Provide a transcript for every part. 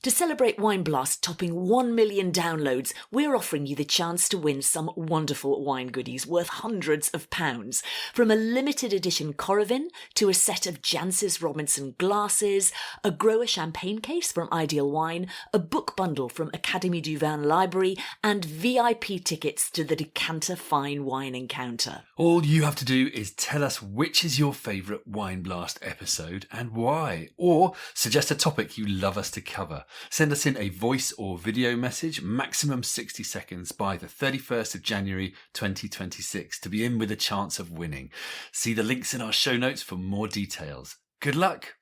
To celebrate Wine Blast topping 1 million downloads, we're offering you the chance to win some wonderful wine goodies worth hundreds of pounds. From a limited edition Coravin to a set of Jancis Robinson glasses, a grower champagne case from Ideal Wine, a book bundle from Académie du Vin Library, and VIP tickets to the Decanter Fine Wine Encounter. All you have to do is tell us which is your favourite Wine Blast episode and why, or suggest a topic you love us to cover. Send us in a voice or video message, maximum 60 seconds by the 31st of January 2026 to be in with a chance of winning. See the links in our show notes for more details. Good luck!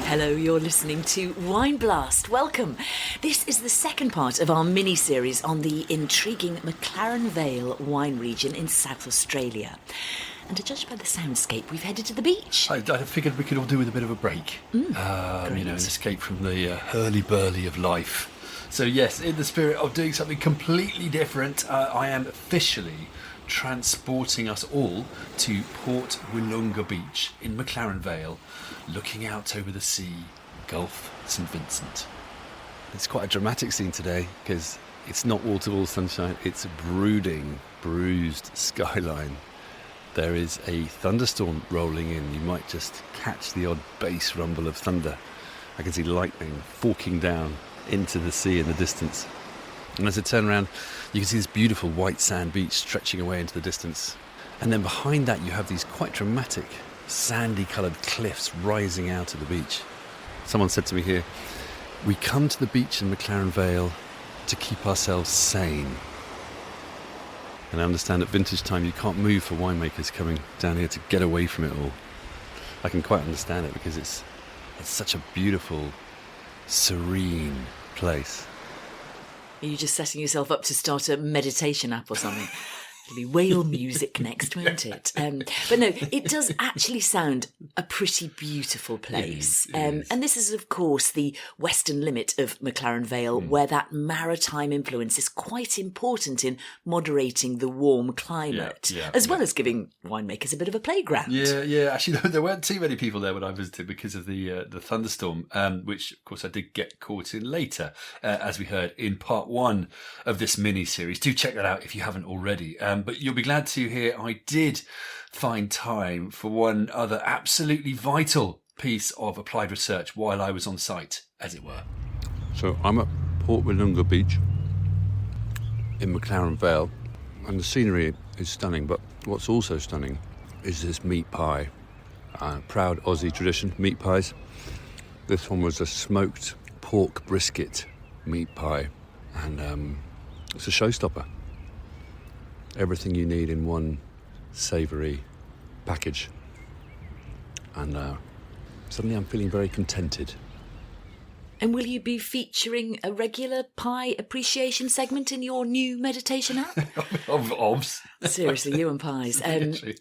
Hello, you're listening to Wine Blast. Welcome. This is the second part of our mini-series on the intriguing McLaren Vale wine region in South Australia. And to judge by the soundscape, we've headed to the beach. I figured we could all do with a bit of a break. An escape from the hurly-burly of life. So yes, in the spirit of doing something completely different, I am officially transporting us all to Port Willunga Beach in McLaren Vale, looking out over the sea, Gulf St Vincent. It's quite a dramatic scene today because it's not wall-to-wall sunshine, it's a brooding, bruised skyline. There is a thunderstorm rolling in. You might just catch the odd bass rumble of thunder. I can see lightning forking down into the sea in the distance. And as I turn around, you can see this beautiful white sand beach stretching away into the distance. And then behind that, you have these quite dramatic, sandy-coloured cliffs rising out of the beach. Someone said to me here, we come to the beach in McLaren Vale to keep ourselves sane. And I understand at vintage time you can't move for winemakers coming down here to get away from it all. I can quite understand it because it's such a beautiful, serene place. Are you just setting yourself up to start a meditation app or something? It'll be whale music next, won't it? But no, it does actually sound a pretty beautiful place. It is. And this is, of course, the western limit of McLaren Vale, where that maritime influence is quite important in moderating the warm climate, as well as giving winemakers a bit of a playground. Yeah. Actually, there weren't too many people there when I visited because of the thunderstorm, which, of course, I did get caught in later, as we heard in part one of this mini-series. Do check that out if you haven't already. But you'll be glad to hear I did find time for one other absolutely vital piece of applied research while I was on site, as it were. So I'm at Port Willunga Beach in McLaren Vale, and the scenery is stunning, but what's also stunning is this meat pie. Proud Aussie tradition, meat pies. This one was a smoked pork brisket meat pie, and it's a showstopper. Everything you need in one savoury package. And suddenly I'm feeling very contented. And will you be featuring a regular pie appreciation segment in your new meditation app? Obs. Seriously, you and pies.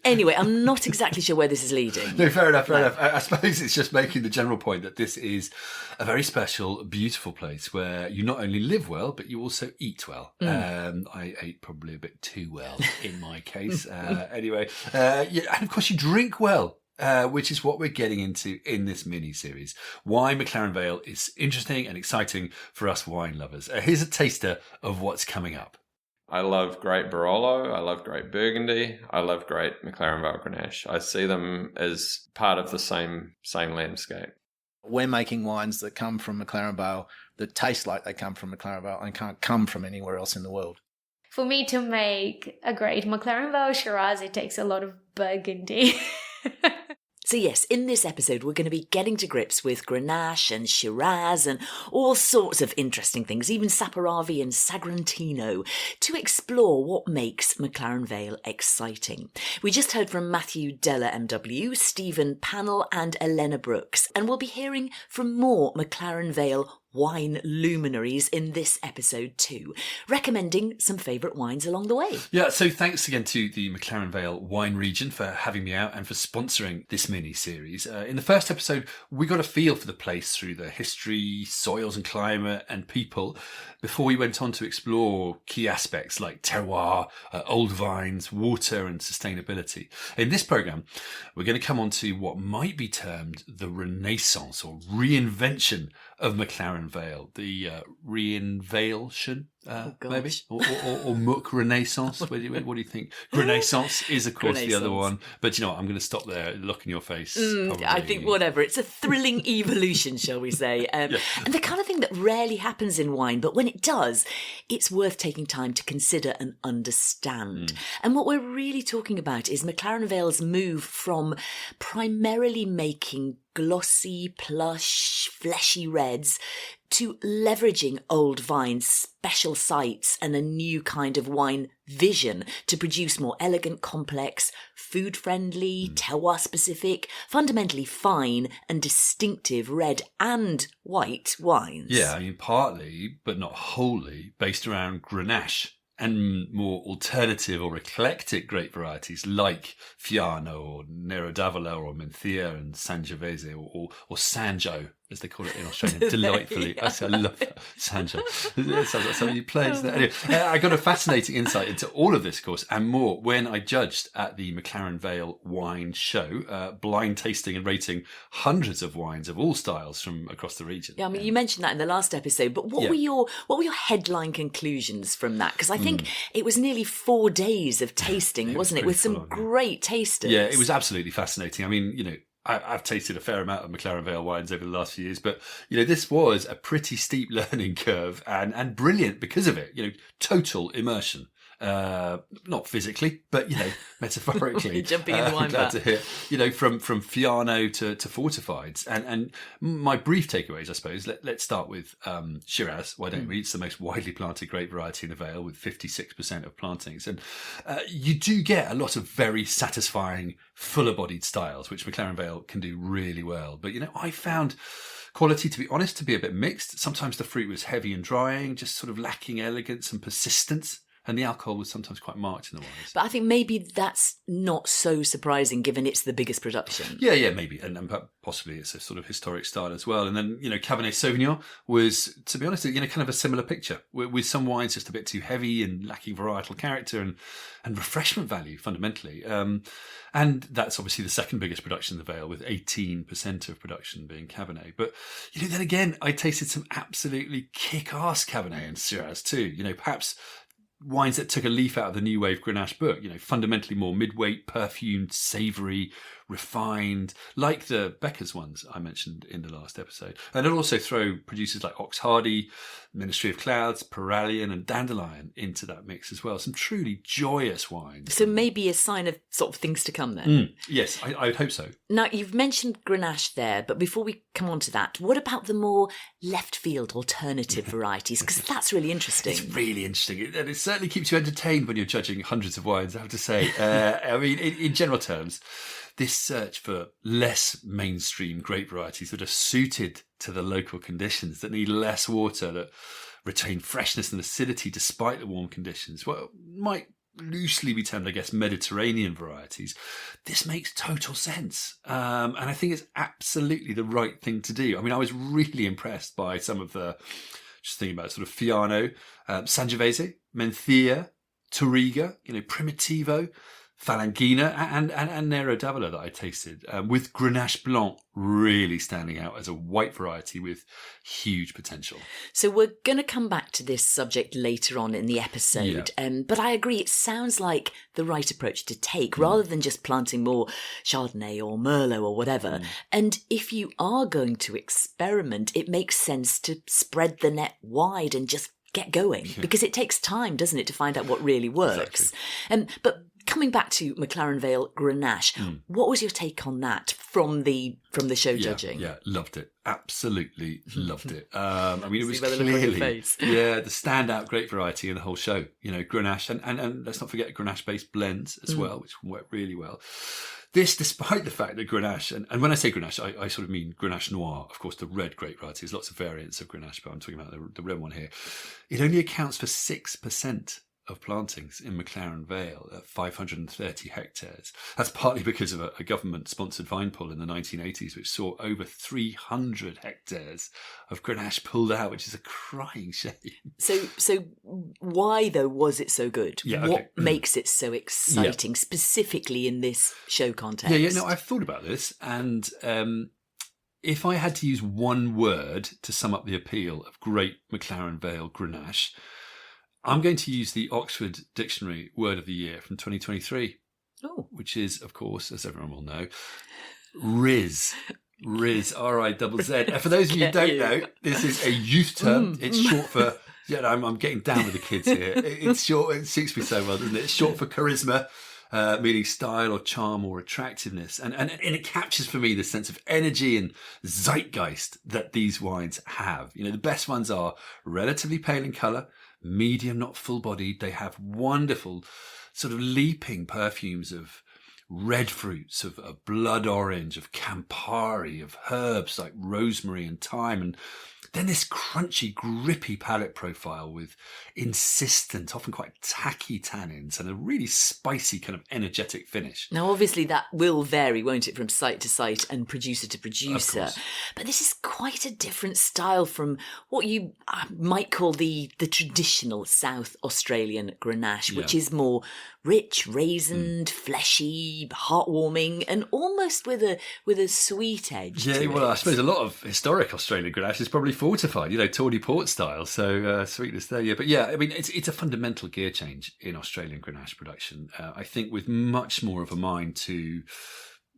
Anyway, I'm not exactly sure where this is leading. No, fair enough. I suppose it's just making the general point that this is a very special, beautiful place where you not only live well, but you also eat well. I ate probably a bit too well in my case. Anyway, and of course you drink well. Which is what we're getting into in this mini-series. Why McLaren Vale is interesting and exciting for us wine lovers. Here's a taster of what's coming up. I love great Barolo. I love great Burgundy. I love great McLaren Vale Grenache. I see them as part of the same landscape. We're making wines that come from McLaren Vale, that taste like they come from McLaren Vale and can't come from anywhere else in the world. For me to make a great McLaren Vale Shiraz, it takes a lot of Burgundy. So yes, in this episode, we're going to be getting to grips with Grenache and Shiraz and all sorts of interesting things, even Saperavi and Sagrantino, to explore what makes McLaren Vale exciting. We just heard from Matthew Della MW, Stephen Pannell and Elena Brooks, and we'll be hearing from more McLaren Vale wine luminaries in this episode too, recommending some favourite wines along the way. Yeah, so thanks again to the McLaren Vale wine region for having me out and for sponsoring this mini-series. In the first episode, we got a feel for the place through the history, soils and climate and people, before we went on to explore key aspects like terroir, old vines, water and sustainability. In this programme, we're going to come on to what might be termed the Renaissance or reinvention of McLaren Vale, the reinvention, maybe, or Muck Renaissance. What do you think? Grenaissance is, of course, the other one. But you know what? I'm going to stop there, look in your face. I think whatever. It's a thrilling evolution, shall we say. And the kind of thing that rarely happens in wine, but when it does, it's worth taking time to consider and understand. And what we're really talking about is McLaren Vale's move from primarily making glossy, plush, fleshy reds to leveraging old vines, special sites and a new kind of wine vision to produce more elegant, complex, food-friendly, terroir-specific, fundamentally fine and distinctive red and white wines. Yeah, I mean, partly, but not wholly, based around Grenache and more alternative or eclectic grape varieties like Fiano or Nero d'Avola or Mencia and Sangiovese or Sanjo, as they call it in Australia, delightfully. Yeah. I love that, Sanjo. It sounds like something you play. Anyway, I got a fascinating insight into all of this, of course, and more when I judged at the McLaren Vale Wine Show, blind tasting and rating hundreds of wines of all styles from across the region. Yeah, I mean, you mentioned that in the last episode, but what were your headline conclusions from that? Because I think it was nearly 4 days of tasting, wasn't it, with some great tasters. Yeah, it was absolutely fascinating. I mean, you know, I've tasted a fair amount of McLaren Vale wines over the last few years, but, you know, this was a pretty steep learning curve and brilliant because of it. You know, total immersion. Not physically, but, you know, metaphorically. Jumping in the wine glad vat. to hear. You know, from Fiano to fortifieds. And my brief takeaways, I suppose, let's start with Shiraz. Why don't we? It's the most widely planted grape variety in the Vale with 56% of plantings. And you do get a lot of very satisfying, fuller-bodied styles, which McLaren Vale can do really well. But, you know, I found quality, to be honest, to be a bit mixed. Sometimes the fruit was heavy and drying, just sort of lacking elegance and persistence. And the alcohol was sometimes quite marked in the wines. But I think maybe that's not so surprising given it's the biggest production. Yeah, maybe. And possibly it's a sort of historic style as well. And then, you know, Cabernet Sauvignon was, to be honest, you know, kind of a similar picture with some wines just a bit too heavy and lacking varietal character and refreshment value fundamentally. And that's obviously the second biggest production in the Vale with 18% of production being Cabernet. But, you know, then again, I tasted some absolutely kick-ass Cabernet and Shiraz too. You know, perhaps wines that took a leaf out of the New Wave Grenache book, you know, fundamentally more mid-weight, perfumed, savoury, refined, like the Bekkers ones I mentioned in the last episode. And I'll also throw producers like Ox Hardy, Ministry of Clouds, Peralian and Dandelion into that mix as well. Some truly joyous wines. So maybe a sign of sort of things to come then. Yes, I would hope so. Now, you've mentioned Grenache there, but before we come on to that, what about the more left field alternative varieties? Because that's really interesting. It's really interesting. And it certainly keeps you entertained when you're judging hundreds of wines, I have to say. I mean, in general terms, this search for less mainstream grape varieties that are suited to the local conditions, that need less water, that retain freshness and acidity despite the warm conditions, well, might loosely be termed, I guess, Mediterranean varieties. This makes total sense. And I think it's absolutely the right thing to do. I mean, I was really impressed by some of the, just thinking about sort of Fiano, Sangiovese, Mencia, Touriga, you know, Primitivo, Falanghina and Nero d'Avola that I tasted, with Grenache Blanc really standing out as a white variety with huge potential. So we're going to come back to this subject later on in the episode, but I agree it sounds like the right approach to take rather than just planting more Chardonnay or Merlot or whatever. And if you are going to experiment, it makes sense to spread the net wide and just get going because it takes time, doesn't it, to find out what really works. Exactly. But coming back to McLaren Vale Grenache, what was your take on that from the show judging? Yeah, loved it. Absolutely loved it. I mean, it was by the look on your clearly face. the standout grape variety in the whole show. You know, Grenache and let's not forget Grenache-based blends as well, which work really well. This, despite the fact that Grenache, and when I say Grenache, I sort of mean Grenache Noir, of course, the red grape variety. There's lots of variants of Grenache, but I'm talking about the red one here. It only accounts for 6% of plantings in McLaren Vale at 530 hectares. That's partly because of a government-sponsored vine pull in the 1980s, which saw over 300 hectares of Grenache pulled out, which is a crying shame. So why, though, was it so good? Yeah, okay. What makes it so exciting, specifically in this show context? Yeah, no, I've thought about this, and if I had to use one word to sum up the appeal of great McLaren Vale Grenache, I'm going to use the Oxford Dictionary Word of the Year from 2023, which is, of course, as everyone will know, rizz. Rizz, R-I-Z-Z. For those of you who don't know, this is a youth term. It's short for, I'm getting down with the kids here. It's short, it suits me so well, doesn't it? It's short for charisma, meaning style or charm or attractiveness. And it captures for me the sense of energy and zeitgeist that these wines have. You know, the best ones are relatively pale in colour, medium, not full-bodied. They have wonderful sort of leaping perfumes of red fruits, of blood orange, of Campari, of herbs like rosemary and thyme, and then this crunchy, grippy palate profile with insistent, often quite tacky tannins and a really spicy kind of energetic finish. Now, obviously, that will vary, won't it, from site to site and producer to producer. But this is quite a different style from what you might call the traditional South Australian Grenache, which is more rich, raisined, fleshy, heartwarming, and almost with a sweet edge. Yeah, well, I suppose a lot of historic Australian Grenache is probably fortified, Tawny Port style, so sweetness there. Yeah, but yeah, I mean, it's a fundamental gear change in Australian Grenache production. I think with much more of a mind to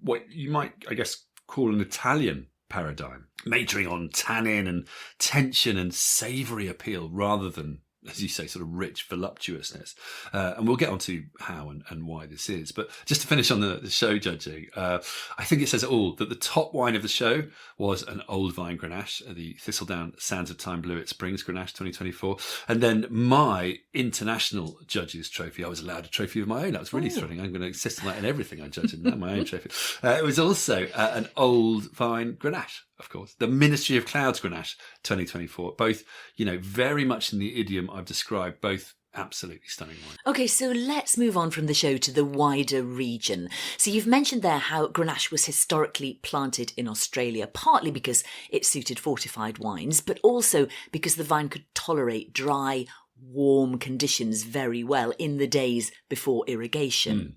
what you might, I guess, call an Italian paradigm, majoring on tannin and tension and savoury appeal rather than, as you say, sort of rich voluptuousness. And we'll get on to how and why this is. But just to finish on the show judging, I think it says it all that the top wine of the show was an old vine Grenache, the Thistledown Sands of Time Blewett Springs Grenache 2024. And then my international judges trophy, I was allowed a trophy of my own. That was really thrilling. I'm going to insist on that in everything I judge, and not my own trophy. It was also an old vine Grenache, of course, the Ministry of Clouds Grenache 2024. Both, very much in the idiom I've described, both absolutely stunning wine. Okay, so let's move on from the show to the wider region. So you've mentioned there how Grenache was historically planted in Australia, partly because it suited fortified wines, but also because the vine could tolerate dry, warm conditions very well in the days before irrigation.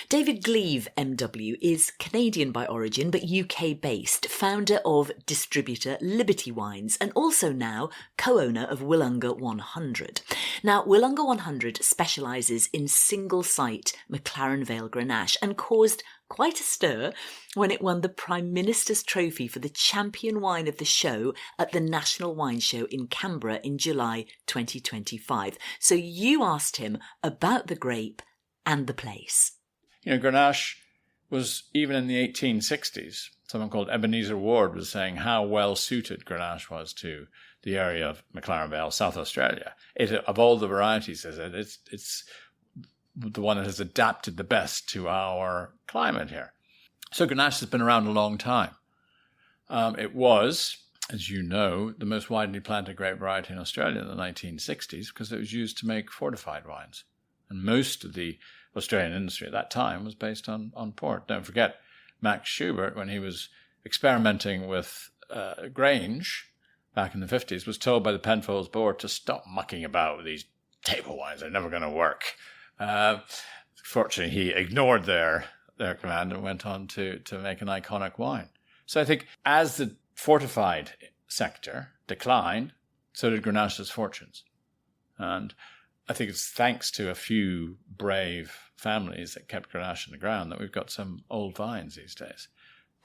David Gleave, MW, is Canadian by origin but UK based, founder of distributor Liberty Wines and also now co-owner of Willunga 100. Now, Willunga 100 specialises in single-site McLaren Vale Grenache and caused quite a stir when it won the Prime Minister's trophy for the champion wine of the show at the National Wine Show in Canberra in July 2025. So you asked him about the grape and the place. Grenache was, even in the 1860s, someone called Ebenezer Ward was saying how well suited Grenache was to the area of McLaren Vale, South Australia. Of all the varieties, it's the one that has adapted the best to our climate here. So Grenache has been around a long time. It was, as you know, the most widely planted grape variety in Australia in the 1960s because it was used to make fortified wines. And most of the Australian industry at that time was based on port. Don't forget, Max Schubert, when he was experimenting with Grange back in the 50s, was told by the Penfolds board to stop mucking about with these table wines. They're never going to work. Fortunately, he ignored their command and went on to make an iconic wine. So I think as the fortified sector declined, so did Grenache's fortunes. And I think it's thanks to a few brave families that kept Grenache in the ground that we've got some old vines these days.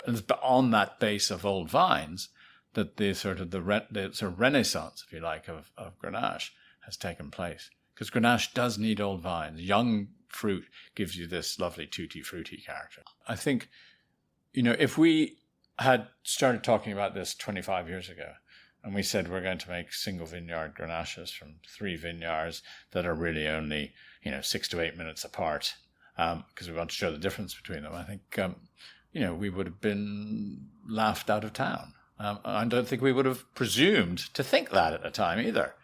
And it's on that base of old vines that the sort of renaissance, if you like, of Grenache has taken place. Because Grenache does need old vines. Young fruit gives you this lovely tutti frutti character. I think, if we had started talking about this 25 years ago, and we said we're going to make single vineyard Grenaches from 3 vineyards that are really only, 6 to 8 minutes apart, because we want to show the difference between them. I think, we would have been laughed out of town. I don't think we would have presumed to think that at the time either.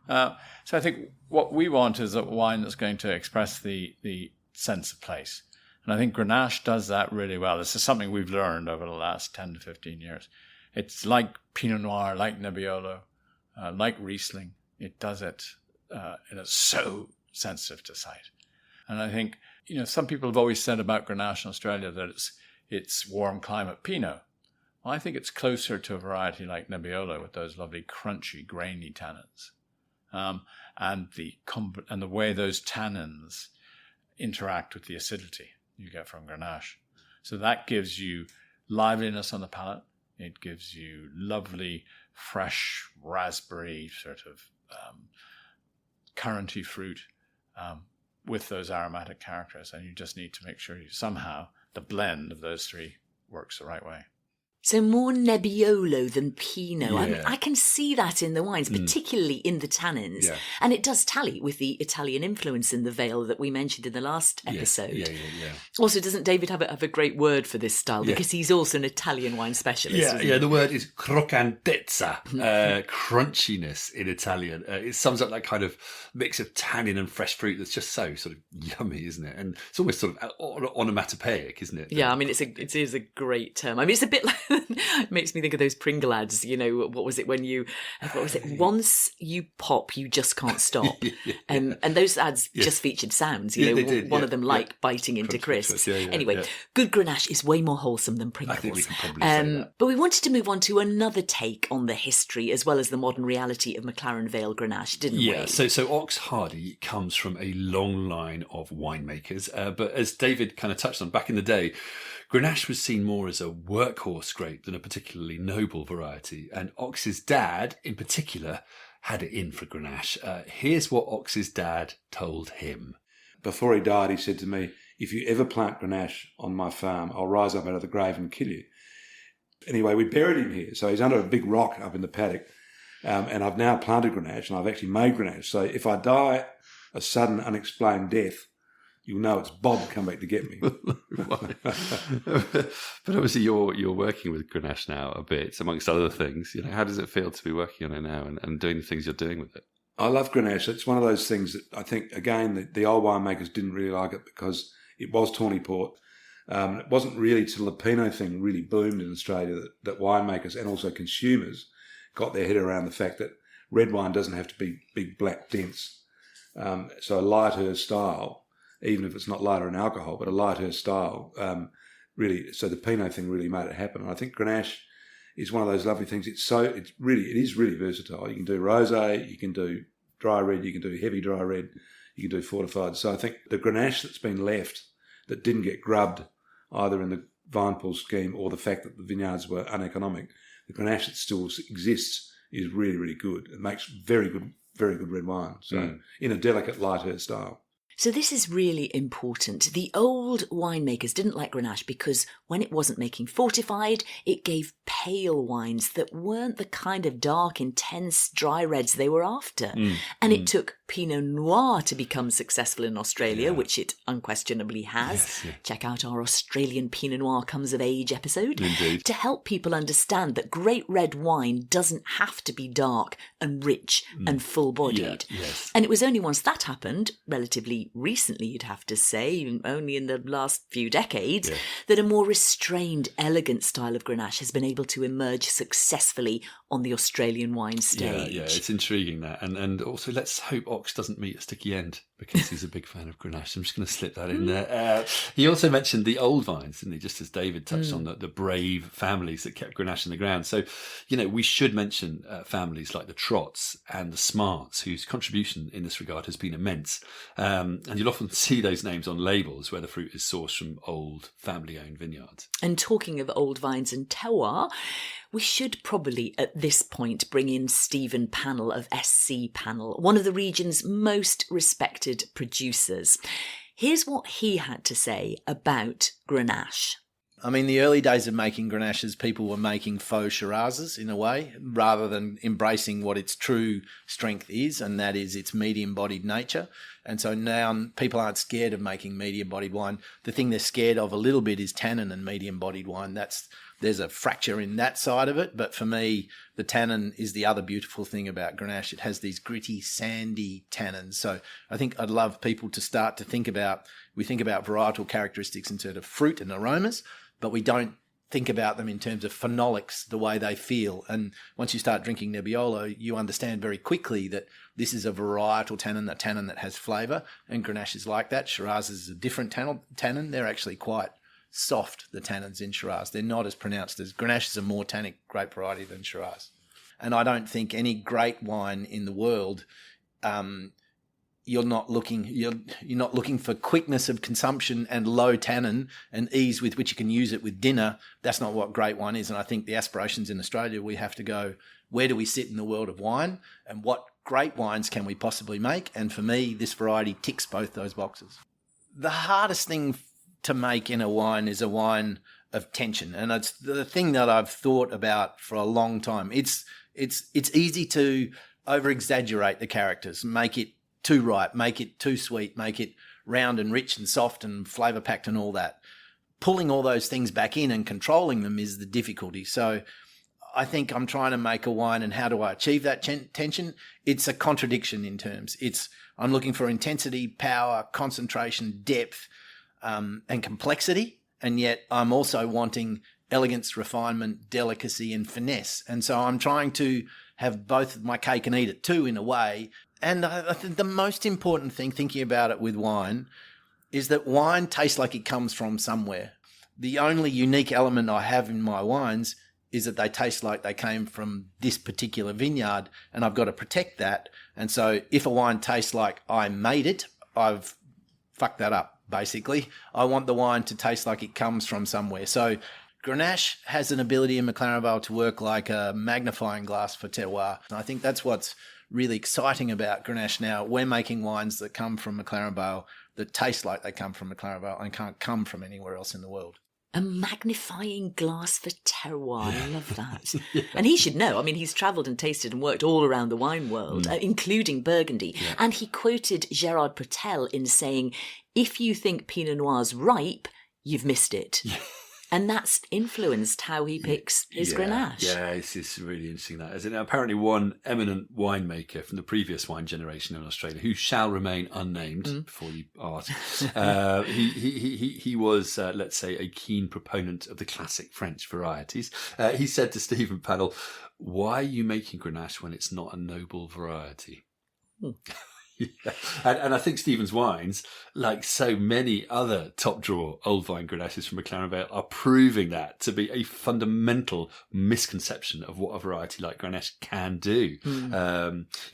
So I think what we want is a wine that's going to express the sense of place. And I think Grenache does that really well. This is something we've learned over the last 10 to 15 years. It's like Pinot Noir, like Nebbiolo, like Riesling. It does it, and it's so sensitive to sight. And I think, some people have always said about Grenache in Australia that it's warm climate Pinot. Well, I think it's closer to a variety like Nebbiolo with those lovely crunchy, grainy tannins. And the way those tannins interact with the acidity you get from Grenache. So that gives you liveliness on the palate. It gives you lovely, fresh raspberry sort of curranty fruit with those aromatic characters. And you just need to make sure somehow the blend of those three works the right way. So more Nebbiolo than Pinot. Yeah. I can see that in the wines, particularly in the tannins. Yeah. And it does tally with the Italian influence in the Vale that we mentioned in the last episode. Yeah. Also, doesn't David have a great word for this style? Because he's also an Italian wine specialist. Yeah, the word is croccantezza, crunchiness in Italian. It sums up that kind of mix of tannin and fresh fruit that's just so sort of yummy, isn't it? And it's almost sort of onomatopoeic, isn't it? Yeah, I mean, it is a great term. I mean, it's a bit like, it makes me think of those Pringle ads, what was it once you pop, you just can't stop. And those ads just featured sounds, they did, one of them biting into crisps. Anyway, good Grenache is way more wholesome than Pringles. I think we can probably say that. But we wanted to move on to another take on the history as well as the modern reality of McLaren Vale Grenache, didn't we? Yeah, so Ox Hardy comes from a long line of winemakers, but as David kind of touched on, back in the day, Grenache was seen more as a workhorse grape than a particularly noble variety, and Ox's dad, in particular, had it in for Grenache. Here's what Ox's dad told him. Before he died, he said to me, "If you ever plant Grenache on my farm, I'll rise up out of the grave and kill you." Anyway, we buried him here, so he's under a big rock up in the paddock, and I've now planted Grenache, and I've actually made Grenache. So if I die a sudden, unexplained death, you'll know it's Bob come back to get me. But obviously you're working with Grenache now a bit, amongst other things. How does it feel to be working on it now and doing the things you're doing with it? I love Grenache. It's one of those things that I think, again, the old winemakers didn't really like it because it was tawny port. It wasn't really till the Pinot thing really boomed in Australia that winemakers and also consumers got their head around the fact that red wine doesn't have to be big, black, dense. So a lighter style, even if it's not lighter in alcohol, but a lighter style, really. So the Pinot thing really made it happen. And I think Grenache is one of those lovely things. It is really versatile. You can do rosé, you can do dry red, you can do heavy dry red, you can do fortified. So I think the Grenache that's been left that didn't get grubbed either in the vine pool scheme or the fact that the vineyards were uneconomic, the Grenache that still exists is really, really good. It makes very good red wine. So in a delicate, lighter style. So this is really important. The old winemakers didn't like Grenache because when it wasn't making fortified, it gave pale wines that weren't the kind of dark, intense, dry reds they were after. And it took Pinot Noir to become successful in Australia, which it unquestionably has. Check out our Australian Pinot Noir Comes of Age episode. Indeed. To help people understand that great red wine doesn't have to be dark and rich and full-bodied. And it was only once that happened, relatively recently, you'd have to say, only in the last few decades, that a more restrained, elegant style of Grenache has been able to emerge successfully on the Australian wine stage. Yeah, it's intriguing that. And also let's hope Ox doesn't meet a sticky end because he's a big fan of Grenache. I'm just going to slip that in there. He also mentioned the old vines, didn't he? Just as David touched on the brave families that kept Grenache in the ground. So, we should mention families like the Trotts and the Smarts, whose contribution in this regard has been immense. And you'll often see those names on labels where the fruit is sourced from old family-owned vineyards. And talking of old vines and terroir, we should probably at this point bring in Stephen Pannell of SC Pannell, one of the region's most respected producers. Here's what he had to say about Grenache. I mean, the early days of making Grenaches, people were making faux Shirazes in a way, rather than embracing what its true strength is, and that is its medium-bodied nature. And so now people aren't scared of making medium-bodied wine. The thing they're scared of a little bit is tannin and medium-bodied wine. There's a fracture in that side of it. But for me, the tannin is the other beautiful thing about Grenache. It has these gritty, sandy tannins. So I think I'd love people to start to think about varietal characteristics in terms of fruit and aromas, but we don't think about them in terms of phenolics, the way they feel. And once you start drinking Nebbiolo, you understand very quickly that this is a varietal tannin, a tannin that has flavour, and Grenache is like that. Shiraz is a different tannin. They're actually quite soft, the tannins in Shiraz. They're not as pronounced as Grenache is a more tannic grape variety than Shiraz. And I don't think any great wine in the world, you're not looking for quickness of consumption and low tannin and ease with which you can use it with dinner. That's not what great wine is. And I think the aspirations in Australia, we have to go, where do we sit in the world of wine and what great wines can we possibly make? And for me, this variety ticks both those boxes. The hardest thing to make in a wine is a wine of tension. And it's the thing that I've thought about for a long time. It's easy to over-exaggerate the characters, make it too ripe, make it too sweet, make it round and rich and soft and flavour-packed and all that. Pulling all those things back in and controlling them is the difficulty. So I think I'm trying to make a wine, and how do I achieve that tension? It's a contradiction in terms. I'm looking for intensity, power, concentration, depth, and complexity, and yet I'm also wanting elegance, refinement, delicacy, and finesse. And so I'm trying to have both my cake and eat it too, in a way. And I think the most important thing, thinking about it with wine, is that wine tastes like it comes from somewhere. The only unique element I have in my wines is that they taste like they came from this particular vineyard, and I've got to protect that. And so if a wine tastes like I made it, I've fucked that up, basically. I want the wine to taste like it comes from somewhere. So Grenache has an ability in McLaren Vale to work like a magnifying glass for terroir. And I think that's what's really exciting about Grenache now. We're making wines that come from McLaren Vale, that taste like they come from McLaren Vale and can't come from anywhere else in the world. A magnifying glass for terroir. I love that. Yeah. And he should know. I mean, he's travelled and tasted and worked all around the wine world, including Burgundy. Yeah. And he quoted Gerard Pretel in saying, if you think Pinot Noir's ripe, you've missed it. Yeah. And that's influenced how he picks his Grenache. Yeah, it's really interesting, that, isn't it? Apparently one eminent winemaker from the previous wine generation in Australia, who shall remain unnamed before you ask, he was, let's say, a keen proponent of the classic French varieties. He said to Stephen Pannell, why are you making Grenache when it's not a noble variety? Yeah. And I think Stephen's wines, like so many other top drawer old vine Grenaches from McLaren Vale, are proving that to be a fundamental misconception of what a variety like Grenache can do.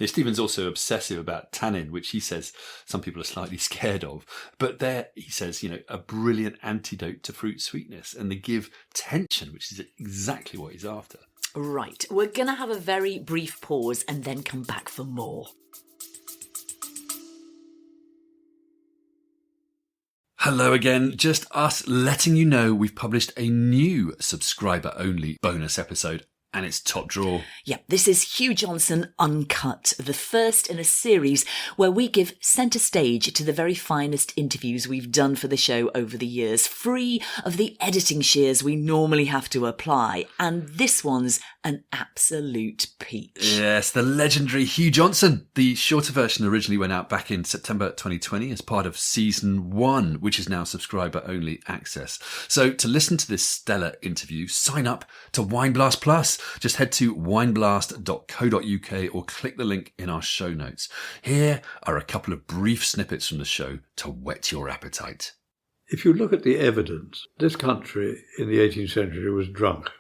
Stephen's also obsessive about tannin, which he says some people are slightly scared of. But there, he says, a brilliant antidote to fruit sweetness, and they give tension, which is exactly what he's after. Right. We're going to have a very brief pause and then come back for more. Hello again, just us letting you know we've published a new subscriber-only bonus episode, and it's top drawer. Yeah, this is Hugh Johnson Uncut, the first in a series where we give centre stage to the very finest interviews we've done for the show over the years, free of the editing shears we normally have to apply. And this one's an absolute peach. Yes, the legendary Hugh Johnson. The shorter version originally went out back in September 2020 as part of Season 1, which is now subscriber-only access. So to listen to this stellar interview, sign up to Wine Blast Plus. Just head to wineblast.co.uk or click the link in our show notes. Here are a couple of brief snippets from the show to whet your appetite. If you look at the evidence, this country in the 18th century was drunk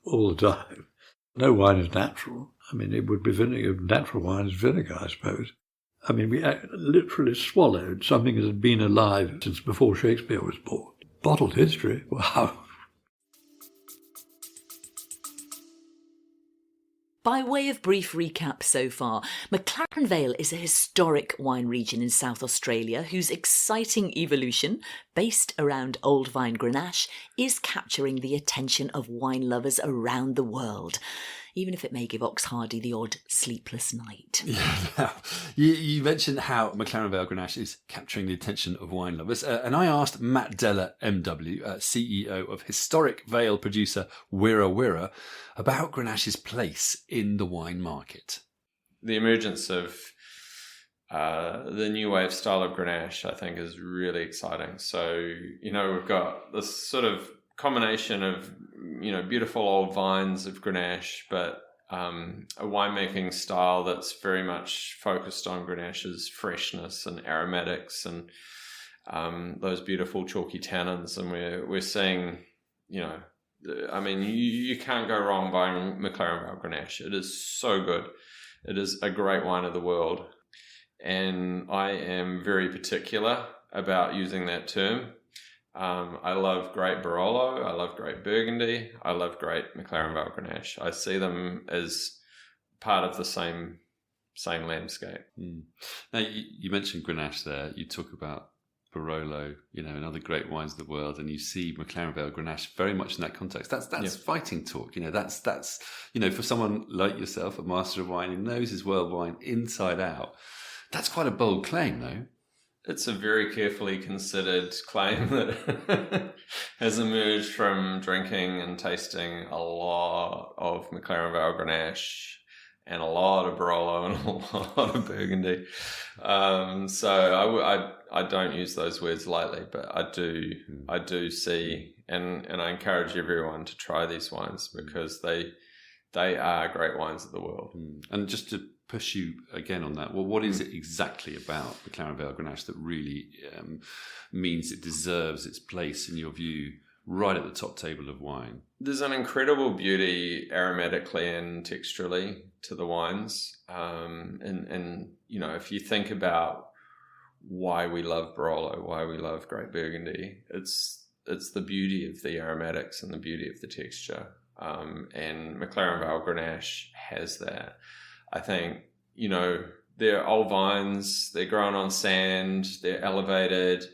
all the time. No wine is natural. I mean, it would be vinegar. Natural wine is vinegar, I suppose. I mean, we literally swallowed something that had been alive since before Shakespeare was born. Bottled history. Wow. By way of brief recap so far, McLaren Vale is a historic wine region in South Australia whose exciting evolution, based around old vine Grenache, is capturing the attention of wine lovers around the world. even if it may give Ox Hardy the odd sleepless night. Yeah, now, you mentioned how McLaren Vale Grenache is capturing the attention of wine lovers, and I asked Matt Deller, MW, CEO of historic Vale producer Wirra Wirra, about Grenache's place in the wine market. The emergence of the new wave style of Grenache, I think, is really exciting. So, we've got this sort of combination of, beautiful old vines of Grenache, but a winemaking style that's very much focused on Grenache's freshness and aromatics and those beautiful chalky tannins. And we're seeing, you can't go wrong buying McLaren Vale Grenache. It is so good. It is a great wine of the world. And I am very particular about using that term. I love great Barolo, I love great Burgundy, I love great McLaren Vale Grenache. I see them as part of the same landscape. Now, you mentioned Grenache there. You talk about Barolo, and other great wines of the world, and you see McLaren Vale Grenache very much in that context. That's fighting talk. That's for someone like yourself, a master of wine who knows his world wine inside out. That's quite a bold claim, though. It's a very carefully considered claim that has emerged from drinking and tasting a lot of McLaren Vale Grenache and a lot of Barolo and a lot of Burgundy. So I don't use those words lightly, but I do see, and I encourage everyone to try these wines because they are great wines of the world. And just to push you again on that, well, what is it exactly about McLaren Vale Grenache that really means it deserves its place, in your view, right at the top table of wine? There's an incredible beauty aromatically and texturally to the wines. And if you think about why we love Barolo, why we love great Burgundy, it's the beauty of the aromatics and the beauty of the texture. And McLaren Vale Grenache has that. I think, they're old vines, they're grown on sand, they're elevated,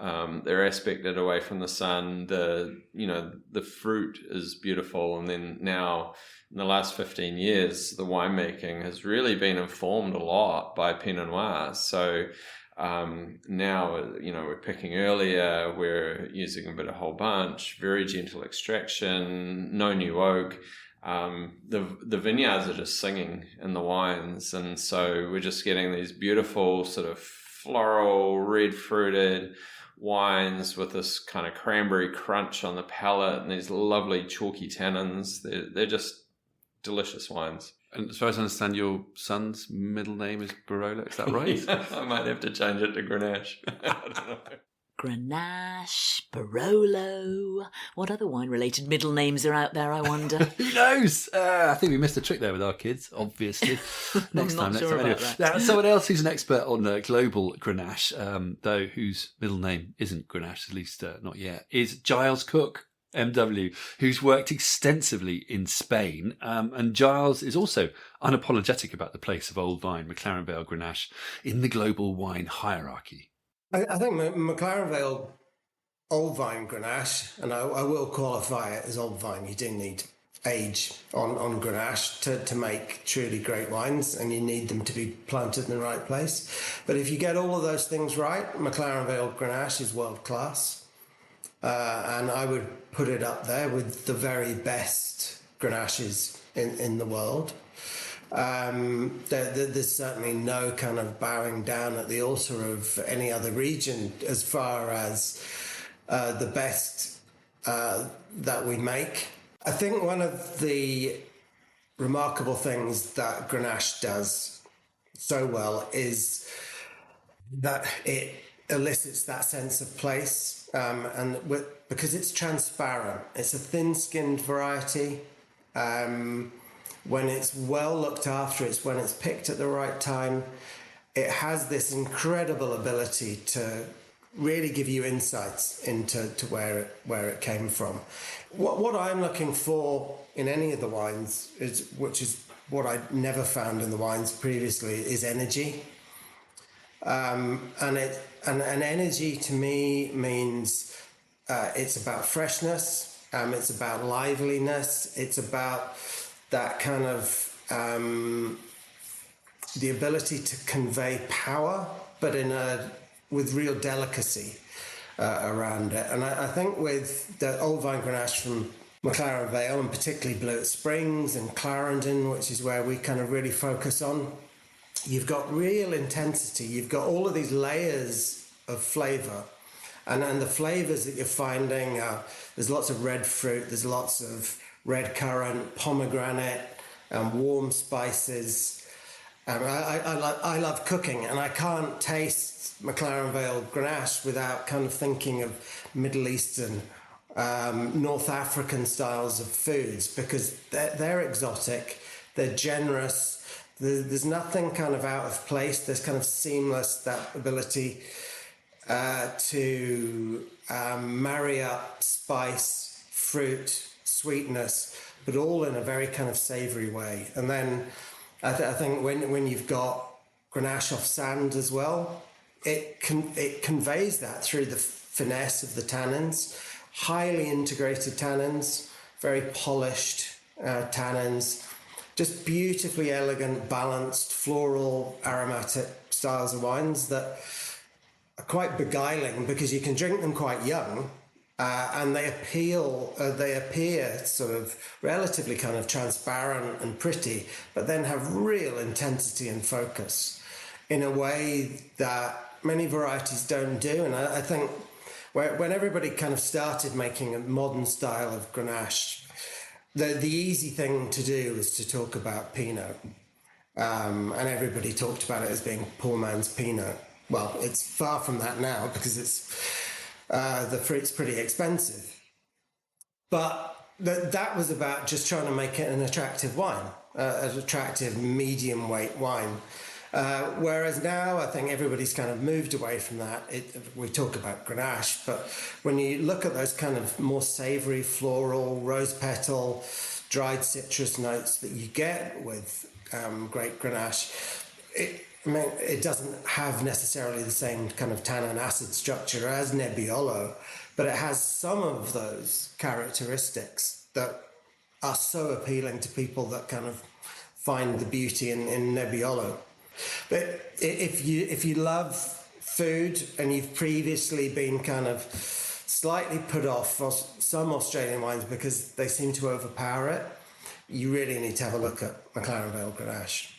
they're aspected away from the sun. The fruit is beautiful. And then now, in the last 15 years, the winemaking has really been informed a lot by Pinot Noir. So now, we're picking earlier, we're using a bit of whole bunch, very gentle extraction, no new oak. The vineyards are just singing in the wines, and so we're just getting these beautiful sort of floral, red fruited wines with this kind of cranberry crunch on the palate and these lovely chalky tannins. They're just delicious wines. And as far as I understand, your son's middle name is Barolo, is that right? I might have to change it to Grenache. I don't know. Grenache, Barolo. What other wine-related middle names are out there, I wonder? Who knows? I think we missed a trick there with our kids, obviously. Next time. Anyway, now, someone else who's an expert on global Grenache, though whose middle name isn't Grenache, at least not yet, is Giles Cooke, MW, who's worked extensively in Spain. And Giles is also unapologetic about the place of old vine, McLaren Vale Grenache, in the global wine hierarchy. I think McLaren Vale old vine Grenache, and I will qualify it as old vine. You do need age on Grenache to make truly great wines, and you need them to be planted in the right place. But if you get all of those things right, McLaren Vale Grenache is world class. And I would put it up there with the very best Grenaches in the world. There's certainly no kind of bowing down at the altar of any other region as far as the best that we make. I think one of the remarkable things that Grenache does so well is that it elicits that sense of place, because it's transparent. It's a thin-skinned variety. When it's well looked after, it's when it's picked at the right time. It has this incredible ability to really give you insights into where it came from. What I'm looking for in any of the wines which is what I never found in the wines previously, is energy. And energy to me means it's about freshness. It's about liveliness. It's about that kind of the ability to convey power, but with real delicacy around it. And I think with the old vine Grenache from McLaren Vale, and particularly Blewett Springs and Clarendon, which is where we kind of really focus on, you've got real intensity. You've got all of these layers of flavour. And the flavours that you're finding, there's lots of red fruit, there's lots of red currant, pomegranate, warm spices. I love cooking, and I can't taste McLaren Vale Grenache without kind of thinking of Middle Eastern, North African styles of foods, because they're exotic, they're generous, there's nothing kind of out of place, there's kind of seamless, that ability to marry up spice, fruit, sweetness, but all in a very kind of savoury way. And then I think when you've got Grenache off sand as well, it conveys that through the finesse of the tannins, highly integrated tannins, very polished tannins, just beautifully elegant, balanced, floral, aromatic styles of wines that are quite beguiling because you can drink them quite young, and they appear sort of relatively kind of transparent and pretty, but then have real intensity and focus in a way that many varieties don't do. And I think when everybody kind of started making a modern style of Grenache, the easy thing to do was to talk about Pinot, and everybody talked about it as being poor man's Pinot. Well, it's far from that now because the fruit's pretty expensive. But that was about just trying to make it an attractive wine, an attractive medium weight wine. Whereas now I think everybody's kind of moved away from that. We talk about Grenache, but when you look at those kind of more savoury, floral, rose petal, dried citrus notes that you get with great Grenache, it doesn't have necessarily the same kind of tannin acid structure as Nebbiolo, but it has some of those characteristics that are so appealing to people that kind of find the beauty in Nebbiolo. But if you love food and you've previously been kind of slightly put off for some Australian wines because they seem to overpower it, you really need to have a look at McLaren Vale Grenache.